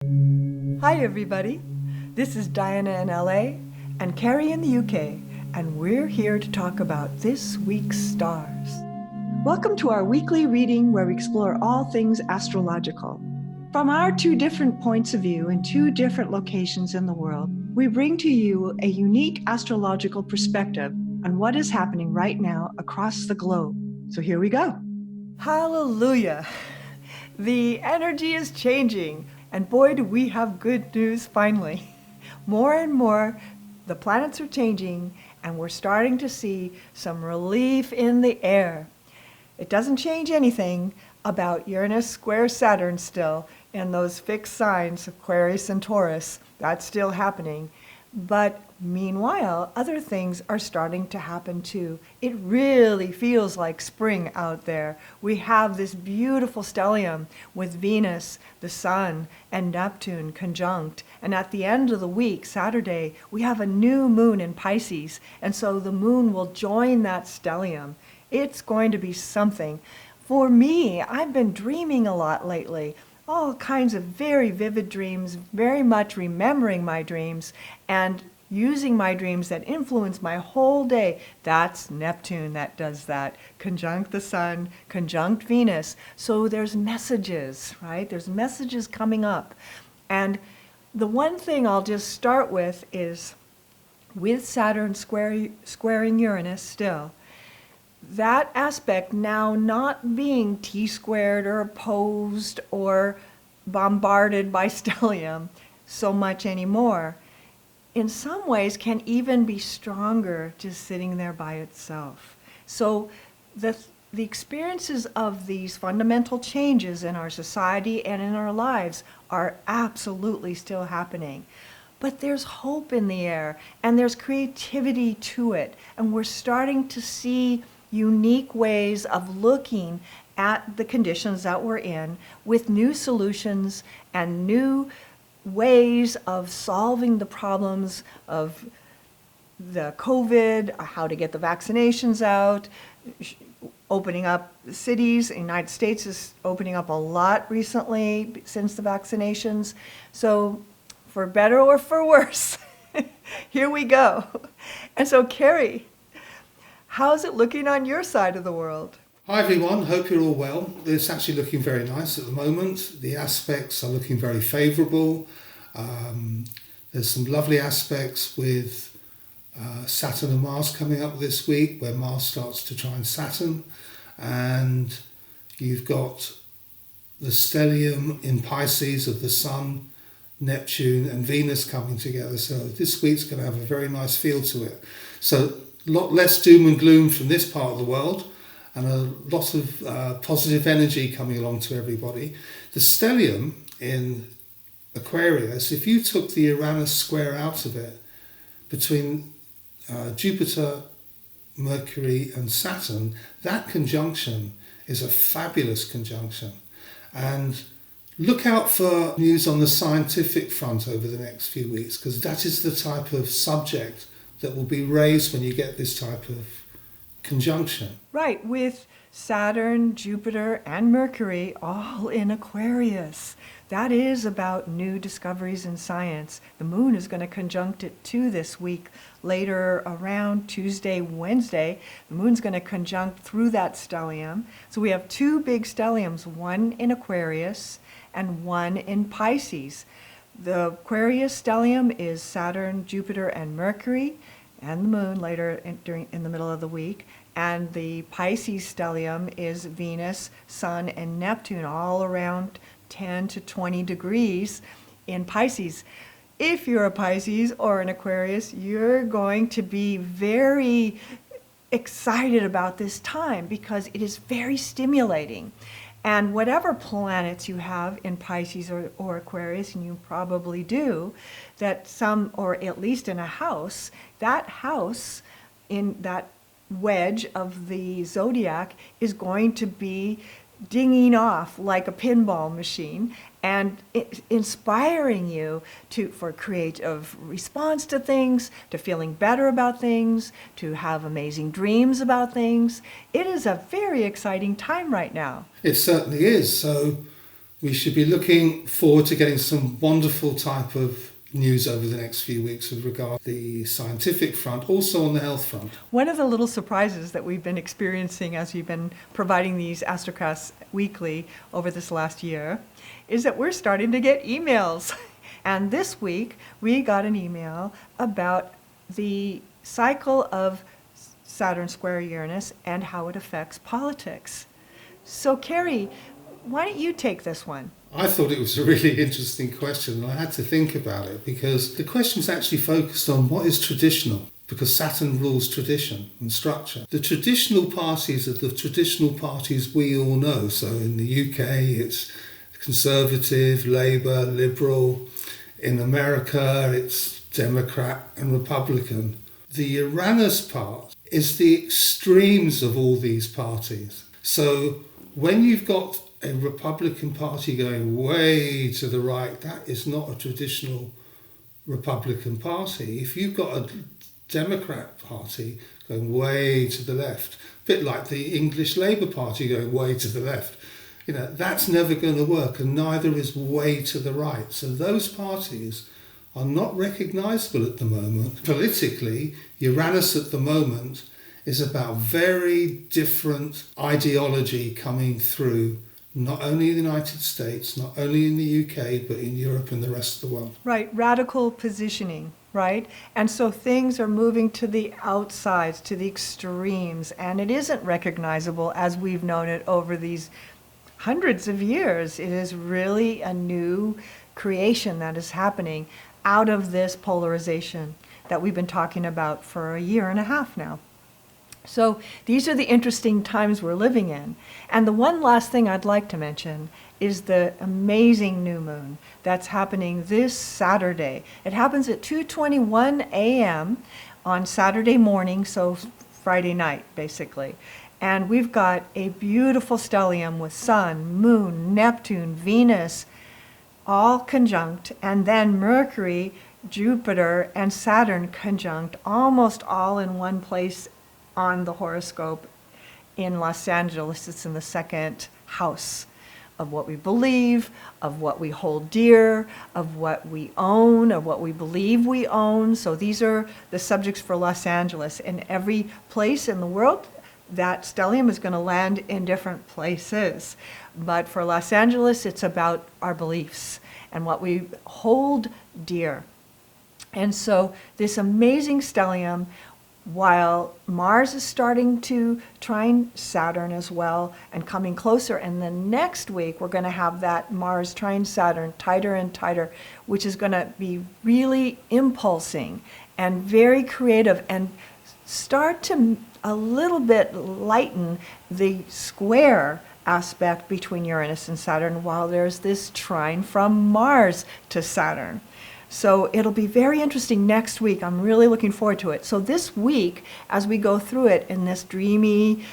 Hi everybody, this is Diana in LA and Cary in the UK, and we're here to talk about this week's stars. Welcome to our weekly reading where we explore all things astrological. From our two different points of view in two different locations in the world, we bring to you a unique astrological perspective on what is happening right now across the globe. So here we go. Hallelujah! The energy is changing, and boy, do we have good news finally. More and more, the planets are changing, and we're starting to see some relief in the air. It doesn't change anything about Uranus square Saturn still, and those fixed signs, Aquarius and Taurus. That's still happening. But meanwhile, other things are starting to happen too. It really feels like spring out there. We have this beautiful stellium with Venus, the Sun, and Neptune conjunct. And at the end of the week, Saturday, we have a new moon in Pisces. And so the moon will join that stellium. It's going to be something. For me, I've been dreaming a lot lately. All kinds of very vivid dreams, very much remembering my dreams and using my dreams that influence my whole day. That's Neptune that does that. Conjunct the Sun, conjunct Venus. So there's messages, right? There's messages coming up. And the one thing I'll just start with is with Saturn squaring Uranus still, that aspect now not being T-squared or opposed or bombarded by stellium so much anymore, in some ways can even be stronger just sitting there by itself. So the experiences of these fundamental changes in our society and in our lives are absolutely still happening. But there's hope in the air, and there's creativity to it, and we're starting to see unique ways of looking at the conditions that we're in with new solutions and new ways of solving the problems of the COVID, how to get the vaccinations out, opening up cities. The United States is opening up a lot recently since the vaccinations. So for better or for worse, here we go. And so Cary, how's it looking on your side of the world? Hi everyone, hope you're all well. It's actually looking very nice at the moment. The aspects are looking very favourable. There's some lovely aspects with Saturn and Mars coming up this week, where Mars starts to trine Saturn, and you've got the stellium in Pisces of the Sun, Neptune and Venus coming together. So this week's going to have a very nice feel to it. So a lot less doom and gloom from this part of the world, and a lot of positive energy coming along to everybody. The stellium in Aquarius, if you took the Uranus square out of it, between Jupiter, Mercury and Saturn, that conjunction is a fabulous conjunction. And look out for news on the scientific front over the next few weeks, because that is the type of subject that will be raised when you get this type of conjunction. Right, with Saturn, Jupiter, and Mercury all in Aquarius. That is about new discoveries in science. The moon is going to conjunct it too this week. Later around Tuesday, Wednesday, the moon's going to conjunct through that stellium. So we have two big stelliums, one in Aquarius and one in Pisces. The Aquarius stellium is Saturn, Jupiter, and Mercury, and the moon later in the middle of the week. And the Pisces stellium is Venus, Sun, and Neptune, all around 10 to 20 degrees in Pisces. If you're a Pisces or an Aquarius, you're going to be very excited about this time because it is very stimulating. And whatever planets you have in Pisces or Aquarius, and you probably do, that some, or at least in a house, that house in that wedge of the zodiac is going to be dinging off like a pinball machine and inspiring you for creative response to things, to feeling better about things, to have amazing dreams about things. It is a very exciting time right now. It certainly is. So We should be looking forward to getting some wonderful type of news over the next few weeks with regard to the scientific front, also on the health front. One of the little surprises that we've been experiencing as we've been providing these Astrocasts weekly over this last year is that we're starting to get emails. And this week we got an email about the cycle of Saturn square Uranus and how it affects politics. So Cary, why don't you take this one? I thought it was a really interesting question, and I had to think about it because the question's actually focused on what is traditional, because Saturn rules tradition and structure. The traditional parties are the traditional parties we all know. So in the UK, it's Conservative, Labour, Liberal. In America, it's Democrat and Republican. The Uranus part is the extremes of all these parties. So when you've got a Republican Party going way to the right, that is not a traditional Republican Party. If you've got a Democrat Party going way to the left, a bit like the English Labour Party going way to the left, that's never going to work, and neither is way to the right. So those parties are not recognisable at the moment. Politically, Uranus at the moment is about very different ideology coming through, not only in the United States, not only in the UK, but in Europe and the rest of the world. Right, radical positioning, right? And so things are moving to the outsides, to the extremes, and it isn't recognizable as we've known it over these hundreds of years. It is really a new creation that is happening out of this polarization that we've been talking about for a year and a half now. So these are the interesting times we're living in. And the one last thing I'd like to mention is the amazing new moon that's happening this Saturday. It happens at 2:21 a.m. on Saturday morning, so Friday night, basically. And we've got a beautiful stellium with Sun, Moon, Neptune, Venus, all conjunct, and then Mercury, Jupiter, and Saturn conjunct, almost all in one place on the horoscope in Los Angeles. It's in the second house of what we believe, of what we hold dear, of what we own, of what we believe we own. So these are the subjects for Los Angeles. In every place in the world, that stellium is going to land in different places. But for Los Angeles, it's about our beliefs and what we hold dear. And so this amazing stellium, while Mars is starting to trine Saturn as well and coming closer, and then next week we're going to have that Mars trine Saturn tighter and tighter, which is going to be really impulsing and very creative and start to a little bit lighten the square aspect between Uranus and Saturn while there's this trine from Mars to Saturn. So it'll be very interesting next week. I'm really looking forward to it. So this week, as we go through it in this dreamy,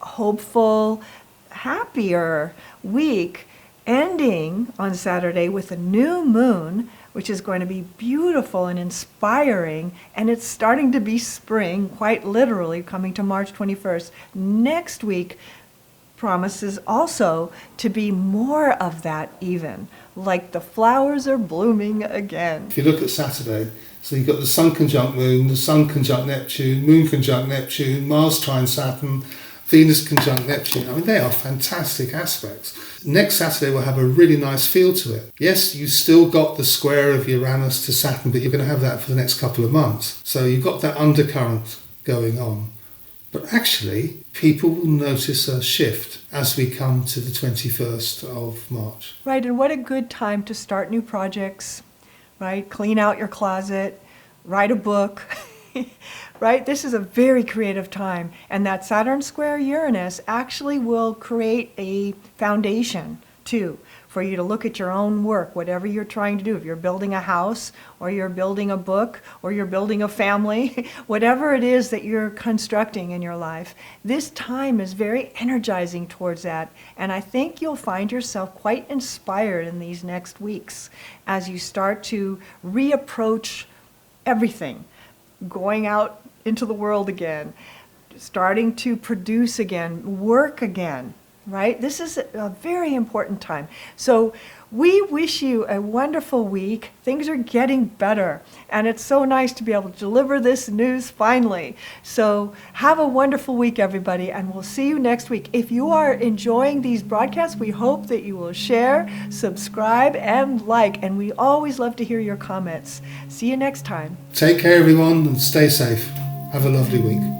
hopeful, happier week, ending on Saturday with a new moon, which is going to be beautiful and inspiring, and it's starting to be spring, quite literally, coming to March 21st. Next week promises also to be more of that even, like the flowers are blooming again. If you look at Saturday, so you've got the Sun conjunct Moon, the Sun conjunct Neptune, Moon conjunct Neptune, Mars trine Saturn, Venus conjunct Neptune. I mean, they are fantastic aspects. Next Saturday will have a really nice feel to it. Yes, you still got the square of Uranus to Saturn, but you're going to have that for the next couple of months. So you've got that undercurrent going on. But actually, people will notice a shift as we come to the 21st of March. Right, and what a good time to start new projects, right? Clean out your closet, write a book, right? This is a very creative time, and that Saturn square Uranus actually will create a foundation, too, for you to look at your own work, whatever you're trying to do. If you're building a house, or you're building a book, or you're building a family, whatever it is that you're constructing in your life, this time is very energizing towards that. And I think you'll find yourself quite inspired in these next weeks as you start to reapproach everything, going out into the world again, starting to produce again, work again, right? This is a very important time. So we wish you a wonderful week. Things are getting better, and it's so nice to be able to deliver this news finally. So have a wonderful week, everybody, and we'll see you next week. If you are enjoying these broadcasts, we hope that you will share, subscribe, and like, and we always love to hear your comments. See you next time. Take care, everyone, and stay safe. Have a lovely week.